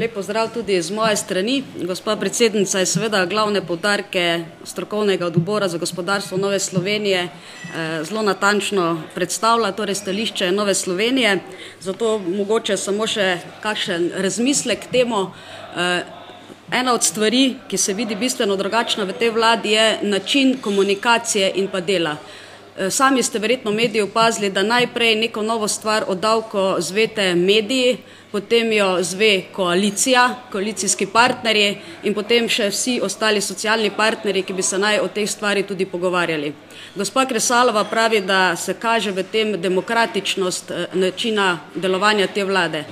Lep pozdrav tudi z moje strani. Gospa predsednica je seveda glavne poudarke strokovnega odbora za gospodarstvo Nove Slovenije zelo natančno predstavila, torej stališče Nove Slovenije. Zato mogoče samo še kakšen razmislek k temu. Ena od stvari, ki se vidi bistveno drugačna v tej vladi, je način komunikacije in pa dela. Sami ste verjetno mediji opazili, da najprej neko novo stvar o davku zvete mediji, potem jo zve koalicija, koalicijski partnerji in potem še vsi ostali socialni partnerji, ki bi se naj o teh stvari tudi pogovarjali. Gospa Kresalova pravi, da se kaže v tem demokratičnost načina delovanja te vlade.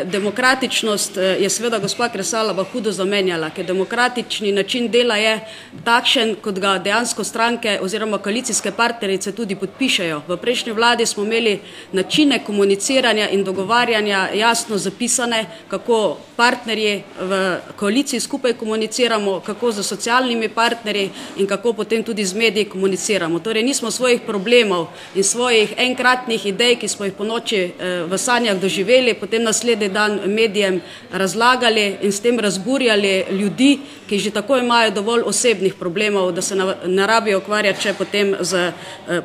Demokratičnost je seveda gospa Kresalova hudo zamenjala, ker demokratični način dela je takšen, kot ga dejansko stranke oziroma koalicijske partnerice tudi podpišejo. V prejšnji vladi smo imeli načine komuniciranja in dogovarjanja jasno zapisane, kako partnerji v koaliciji skupaj komuniciramo, kako z socialnimi partnerji in kako potem tudi z mediji komuniciramo. Torej nismo svojih problemov in svojih enkratnih idej, ki smo jih po noči v sanjah doživeli, potem naslednji dan medijem razlagali in s tem razburjali ljudi, ki že tako imajo dovolj osebnih problemov, da se ne rabijo ukvarjati še potem z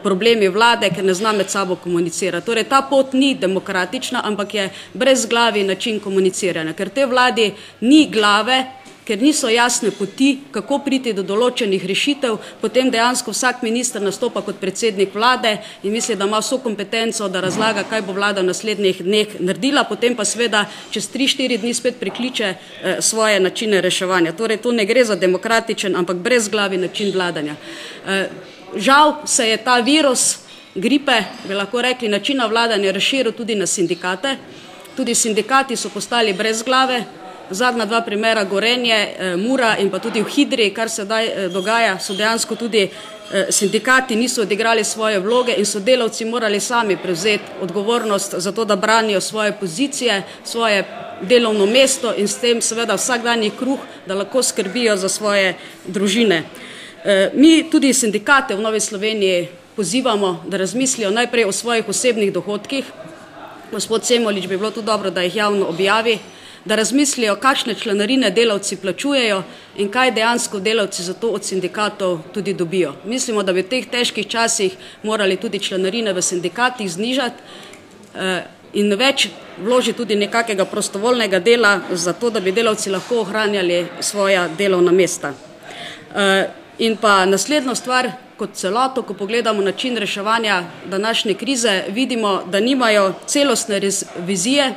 problemi vlade, ker ne zna med sabo komunicirati. Torej ta pot ni demokratična, ampak je brezglavi način komuniciranja, ker te vladi ni glave, ker niso jasne poti, kako priti do določenih rešitev, potem dejansko vsak minister nastopa kot predsednik vlade in misli, da ima vso kompetenco, da razlaga, kaj bo vlada v naslednjih dneh naredila, potem pa seveda čez 3-4 dni spet prikliče svoje načine reševanja. Torej, to ne gre za demokratičen, ampak brezglavi način vladanja. Žal se je ta virus gripe, bi lahko rekli, načina vladanja razširil tudi na sindikate. Tudi sindikati so postali brezglave. Zadnja dva primera Gorenje, Mura in pa tudi v Hidri, kar se dogaja, so dejansko tudi sindikati niso odigrali svoje vloge in so delavci morali sami prevzeti odgovornost za to, da branijo svoje pozicije, svoje delovno mesto in s tem seveda vsakdanji kruh, da lahko skrbijo za svoje družine. Mi tudi sindikate v Novi Sloveniji pozivamo, da razmislijo najprej o svojih osebnih dohodkih. Gospod Semolič, bi bilo tudi dobro, da jih javno objavi, da razmislijo, kakšne članarine delavci plačujejo in kaj dejansko delavci za to od sindikatov tudi dobijo. Mislimo, da bi v teh težkih časih morali tudi članarine v sindikatih znižati in več vloži tudi nekakega prostovoljnega dela za to, da bi delavci lahko ohranjali svoja delovna mesta. In pa naslednjo stvar, kot celoto, ko pogledamo način reševanja današnje krize, vidimo, da nimajo celostne vizije,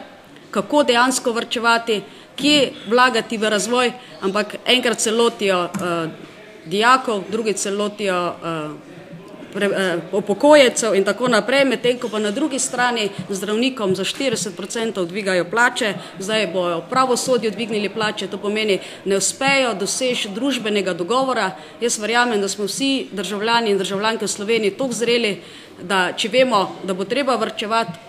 kako dejansko varčevati, kje vlagati v razvoj, ampak enkrat se lotijo dijakov, drugi se lotijo upokojecev in tako naprej, medtem ko pa na drugi strani zdravnikom za 40% dvigajo plače, zdaj bojo pravosodju dvignili plače, to pomeni, ne uspejo doseči družbenega dogovora. Jaz verjamem, da smo vsi državljani in državljanke v Sloveniji toliko zreli, da če vemo, da bo treba varčevati,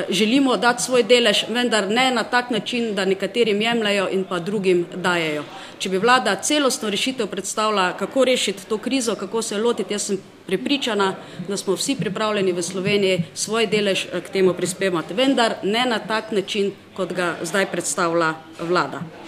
želimo dati svoj delež, vendar ne na tak način, da nekaterim jemljajo in pa drugim dajejo. Če bi vlada celostno rešitev predstavila, kako rešiti to krizo, kako se lotiti, jaz sem prepričana, da smo vsi pripravljeni v Sloveniji svoj delež k temu prispevati, vendar ne na tak način, kot ga zdaj predstavlja vlada.